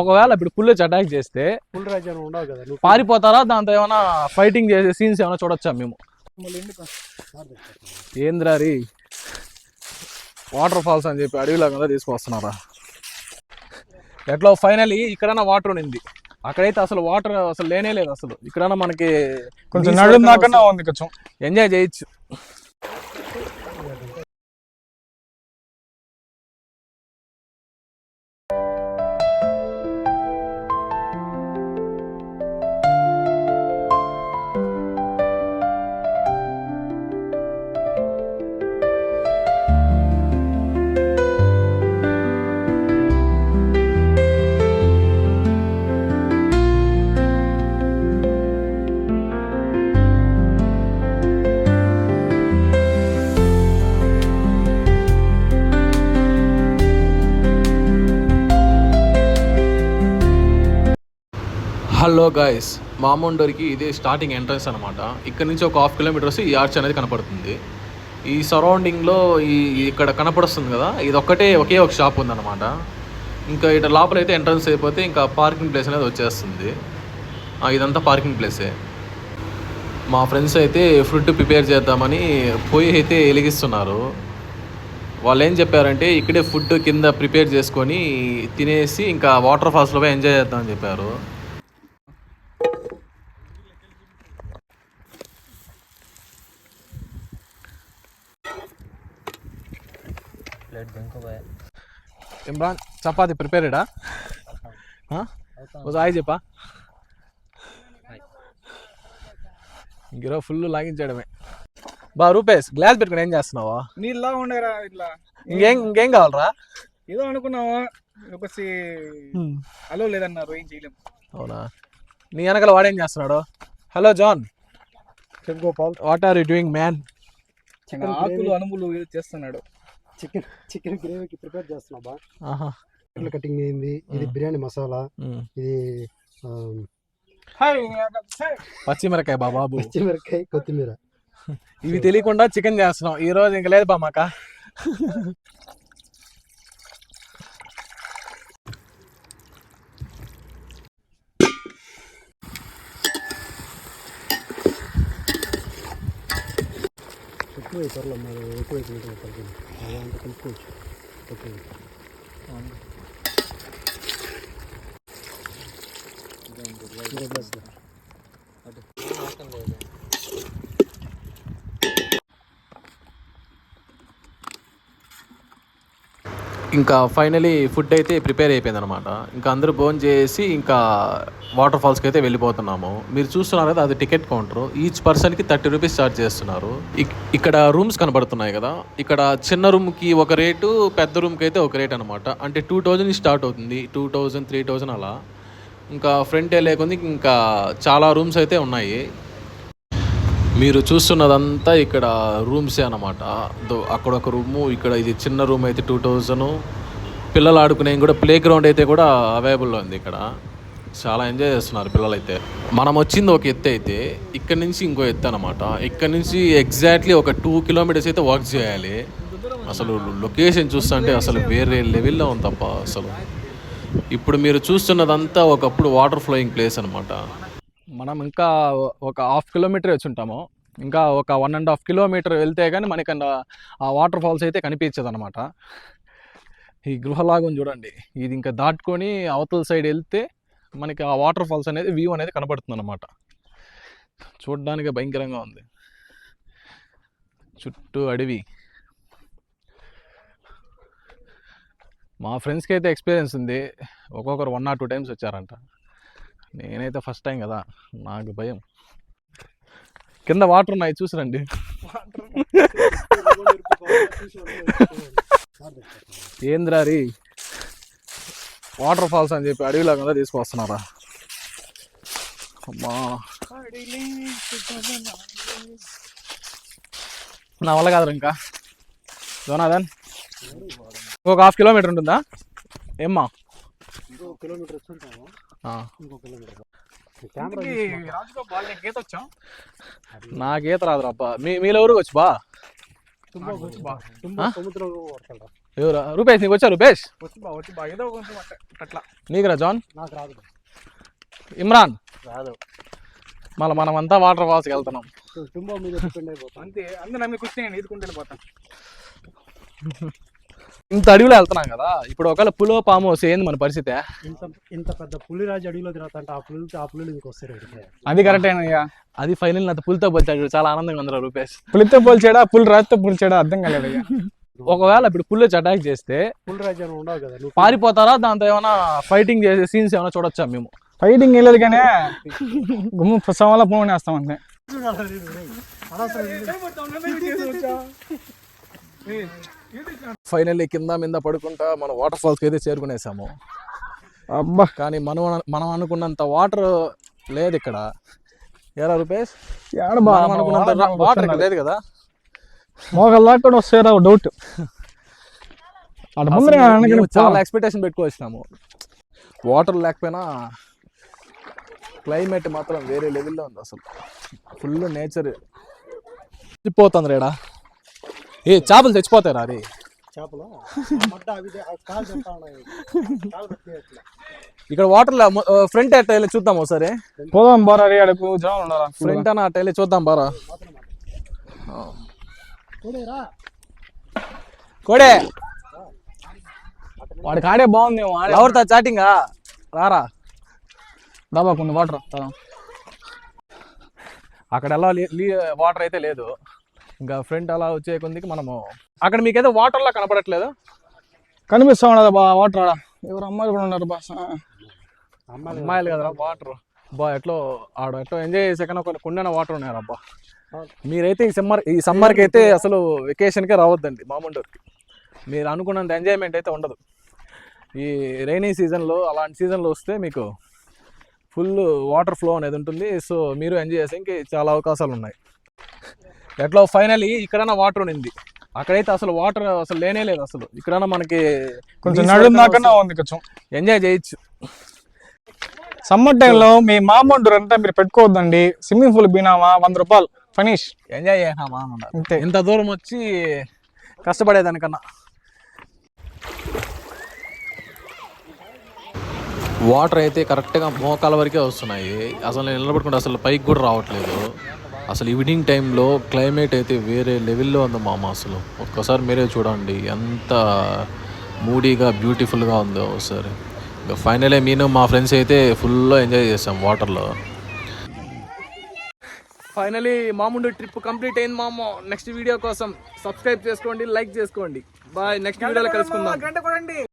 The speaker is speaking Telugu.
ఒకవేళ ఇప్పుడు పుల్లు అటాక్ చేస్తే పారిపోతారా? దాంతో ఏమైనా ఫైటింగ్ చేసే సీన్స్ ఏమైనా చూడొచ్చా మేము? ఏంద్రారి వాటర్ ఫాల్స్ అని చెప్పి అడవిలో కదా తీసుకొస్తున్నారా? ఎట్లా ఫైనలీ ఇక్కడైనా వాటర్ ఉండింది, అక్కడైతే అసలు వాటర్ అసలు లేనే లేదు. అసలు ఇక్కడైనా మనకి కొంచెం నడుము దాకా ఉంది, కొంచెం ఎంజాయ్ చేయొచ్చు. హలో గాయస్, మామూండోర్కి ఇదే స్టార్టింగ్ ఎంట్రన్స్ అనమాట. ఇక్కడ నుంచి ఒక 1/2 కిలోమీటర్స్ ఈ ఆర్చ్ అనేది కనపడుతుంది. ఈ సరౌండింగ్లో ఇక్కడ కనపడుస్తుంది కదా, ఇది ఒకే ఒక షాప్ ఉందన్నమాట. ఇంకా ఇటు లోపల అయితే ఎంట్రన్స్ అయిపోతే ఇంకా పార్కింగ్ ప్లేస్ అనేది వచ్చేస్తుంది. ఇదంతా పార్కింగ్ ప్లేసే. మా ఫ్రెండ్స్ అయితే ఫుడ్ ప్రిపేర్ చేద్దామని పొయ్యి అయితే వెలిగిస్తున్నారు. వాళ్ళు ఏం చెప్పారంటే ఇక్కడే ఫుడ్ కింద ప్రిపేర్ చేసుకొని తినేసి ఇంకా వాటర్ ఫాల్స్లో ఎంజాయ్ చేద్దామని చెప్పారు. ఇమ్రాన్, చపాతి ప్రిపేర్డా? హాయ్ చెప్పా. ఇంకరో ఫుల్ లాగించడమే. రూపేష్, గ్లాస్ పెట్టుకుని ఏం చేస్తున్నావా? నీళ్ళ ఉండేరా ఇట్లా. ఇంకేం కావాలరా? ఏదో అనుకున్నావా, ఒకసి హలో లేదన్నారు, ఏం చేయలేము. అవునా? నీ వెనకాల వాడేం చేస్తున్నాడు? Hello John, Gopal, what are you doing man? ఆకులు అనుములు చేస్తున్నాడు. చికెన్ గ్రేవీకి ప్రిపేర్ చేస్తున్నా బా. కటింగ్ అయింది. ఇది బిర్యానీ మసాలా, ఇది పచ్చిమిరకాయ బాబు, పచ్చిమిరకాయ, కొత్తిమీర. ఇవి తెలియకుండా చికెన్ చేస్తున్నాం ఈ రోజు. ఇంకా లేదు బా మాక. ఎక్కువ త్వరలో మరి ఎక్కువ కలుపుకోవచ్చు. ఓకే, ఇంకా ఫైనలీ ఫుడ్ అయితే ప్రిపేర్ అయిపోయింది అనమాట. ఇంకా అందరూ భోజనం చేసి ఇంకా వాటర్ ఫాల్స్కి అయితే వెళ్ళిపోతున్నాము. మీరు చూస్తున్నారు కదా, అది టికెట్ కౌంటర్. ఈచ్ పర్సన్కి 30 రూపీస్ ఛార్జ్ చేస్తున్నారు. ఇక్కడ రూమ్స్ కనబడుతున్నాయి కదా, ఇక్కడ చిన్న రూమ్కి ఒక రేటు, పెద్ద రూమ్కి అయితే ఒక రేట్ అనమాట. అంటే 2000 స్టార్ట్ అవుతుంది, 2000, 3000 అలా. ఇంకా ఫ్రంట్ లేకుంది ఇంకా చాలా రూమ్స్ అయితే ఉన్నాయి. మీరు చూస్తున్నదంతా ఇక్కడ రూమ్సే అన్నమాట. అక్కడ ఒక రూము, ఇక్కడ ఇది చిన్న రూమ్ అయితే 2000. పిల్లలు ఆడుకునే కూడా ప్లే గ్రౌండ్ అయితే కూడా అవైలబుల్లో ఉంది. ఇక్కడ చాలా ఎంజాయ్ చేస్తున్నారు పిల్లలు అయితే. మనం వచ్చింది ఒక ఎత్తు అయితే, ఇక్కడ నుంచి ఇంకో ఎత్తు అనమాట. ఇక్కడ నుంచి ఎగ్జాక్ట్లీ ఒక 2 కిలోమీటర్స్ అయితే వాక్ చేయాలి. అసలు లొకేషన్ చూస్తుంటే అసలు వేరే లెవెల్లో ఉంది తప్ప అసలు. ఇప్పుడు మీరు చూస్తున్నదంతా ఒకప్పుడు వాటర్ ఫ్లోయింగ్ ప్లేస్ అనమాట. మనం ఇంకా ఒక 1/2 కిలోమీటర్ వచ్చి ఉంటాము. ఇంకా ఒక 1.5 కిలోమీటర్ వెళ్తే కానీ మనకి ఆ వాటర్ ఫాల్స్ అయితే కనిపించదు అనమాట. ఈ గృహలాగం చూడండి, ఇది ఇంకా దాటుకొని అవతల సైడ్ వెళ్తే మనకి ఆ వాటర్ ఫాల్స్ అనేది వ్యూ అనేది కనబడుతుంది అనమాట. చూడడానికి భయంకరంగా ఉంది, చుట్టూ అడవి. మా ఫ్రెండ్స్కి అయితే ఎక్స్పీరియన్స్ ఉంది, ఒక్కొక్కరు 1 or 2 times వచ్చారంట. నేనైతే ఫస్ట్ టైం కదా, నాకు భయం. కింద వాటర్ ఉన్నాయి, చూసిరండి. ఏంద్రారి వాటర్ ఫాల్స్ అని చెప్పి అడవిలో కదా తీసుకొస్తున్నారా? అమ్మా, నా వల్ల కాదు. ఇంకా జోనాథన్, ఒక 1/2 కిలోమీటర్ ఉంటుందా ఏమ్మా? నాకు ఈత రాదు అబ్బా. మీలో ఎవరు వచ్చు బా? సముద్రం కొడతాడు. ఎవరా రూపేష్? నీకు వచ్చా రూపేష్? వచ్చి బా ఏదో కొంచెం అట్లా. నీకురా జాన్? నాకు రాదు. ఇమ్రాన్ రాదు. మళ్ళీ మనమంతా వాటర్ ఫాల్స్కి వెళ్తున్నాం. టుంబో మీద డిపెండ్ అయిపోతాం. అంతే అందరూ నమ్మి కూర్చొని ఈదుకుంటూ వెళ్ళిపోతాం. ఇంత అడవిలో వెళ్తున్నాం కదా, ఇప్పుడు ఒకవేళ పులో పాము వస్తే ఏంది మన పరిస్థితి? ఇంత పెద్ద పులిరాజు అడవిలో తిరుగుతుంటే ఆ పులులు ఇంక వస్తాడు. అది కరెక్టేనయ్యా. అది ఫైనల్ నాతో పులితో పోల్చాడు, చాలా ఆనందంగా ఉందిరా రూపేష్. పులితో పోల్చాడా పులి రాజుతో పోల్చాడా అర్థం కాలేదయ్యా. ఒకవేళ ఇప్పుడు పులి వచ్చి అటాక్ చేస్తే పులిరాజు అని ఉండవు కదా, నువ్వు పారిపోతారా? దాంతో ఏమైనా ఫైటింగ్ చేసే సీన్స్ ఏమైనా చూడొచ్చా మేము? ఫైటింగ్ వెళ్ళదు కానీ గుమ్మ సవాళ్ళ పోనీ వేస్తాం అంతే. ఫైనల్లీ కింద మీద పడుకుంటా మనం వాటర్ ఫాల్స్కి అయితే చేరుకునేసాము. అబ్బా కానీ మనం అనుకున్నంత వాటర్ లేదు ఇక్కడ. ఏరా రూపేష్? మనం అనుకున్నంత వాటర్ ఇక్కడ లేదు కదా. మోగల్ దాకా కూడా వస్తే డౌట్. మేము చాలా ఎక్స్పెక్టేషన్ పెట్టుకోవచ్చినాము. వాటర్ లేకపోయినా క్లైమేట్ మాత్రం వేరే లెవెల్లో ఉంది. అసలు ఫుల్ నేచర్ చచ్చిపోతుంది రేడా. ఏ చేపలు తెచ్చిపోతారా? అది చేపలు ఇక్కడ వాటర్ ఫ్రంట్ అట్ట వెళ్ళి చూద్దాం ఒకసారి. పోదాం బారా రే, అడుగు జనాలు ఉన్నారా? ఫ్రంట్ అన్న అట్ట వెళ్ళి చూద్దాం బారా. కోడే వాడికి ఆడే బాగుంది. ఎవరితో చాటింగా రారా దాబా కొన్ని వాటర్. అక్కడ ఎలా వాటర్ అయితే లేదు. ఇంకా ఫ్రంట్ అలా వచ్చే కొద్దికి మనము అక్కడ మీకైతే వాటర్లా కనపడట్లేదు. కనిపిస్తా ఉండదు బా వాటర్. ఆడ ఎవరు అమ్మాయిలు కూడా ఉన్నారు బా. అమ్మాయిలు కదరా వాటర్ బా. ఎట్లో ఆడ ఎట్లో ఎంజాయ్ చేసే కన్నా కొన్ని కుండన వాటర్ ఉన్నాయి అబ్బా. మీరైతే ఈ సమ్మర్కి అయితే అసలు వెకేషన్కే రావద్దండి మామూలుకి. మీరు అనుకున్నంత ఎంజాయ్మెంట్ అయితే ఉండదు. ఈ రైనీ సీజన్లో అలాంటి సీజన్లో వస్తే మీకు ఫుల్ వాటర్ ఫ్లో అనేది ఉంటుంది. సో మీరు ఎంజాయ్ చేసే ఇంక చాలా అవకాశాలు ఉన్నాయి. ఎట్లా ఫైనలీ ఇక్కడైనా వాటర్ ఉంది. అక్కడైతే అసలు వాటర్ అసలు లేనే లేదు. అసలు ఇక్కడైనా మనకి కొంచెం నడుము దాకా ఉంది, కొంచెం ఎంజాయ్ చేయొచ్చు. సమ్మర్ టైంలో మీ మామూలు అంటే మీరు పెట్టుకోవద్దండి. స్విమ్మింగ్ పూల్ బీనామా 100 రూపాయలు ఫినిష్. ఎంజాయ్ చేసినామా అంతే. ఇంత దూరం వచ్చి కష్టపడేదానికన్నా. వాటర్ అయితే కరెక్ట్గా మోకాల వరకే వస్తున్నాయి. అసలు నేను నిలబడుకుంటే అసలు పైకి కూడా రావట్లేదు. అసలు ఈవినింగ్ టైంలో క్లైమేట్ అయితే వేరే లెవెల్లో ఉంది మామ. అసలు ఒక్కసారి మీరే చూడండి ఎంత మూడీగా బ్యూటిఫుల్గా ఉందో ఒకసారి. ఇంకా ఫైనలీ నేను మా ఫ్రెండ్స్ అయితే ఫుల్గా ఎంజాయ్ చేసాం వాటర్లో. ఫైనలీ మామూలు ట్రిప్ కంప్లీట్ అయింది మామ. నెక్స్ట్ వీడియో కోసం సబ్స్క్రైబ్ చేసుకోండి, లైక్ చేసుకోండి. బాయ్. నెక్స్ట్ వీడియోలో కలుసుకుందాం.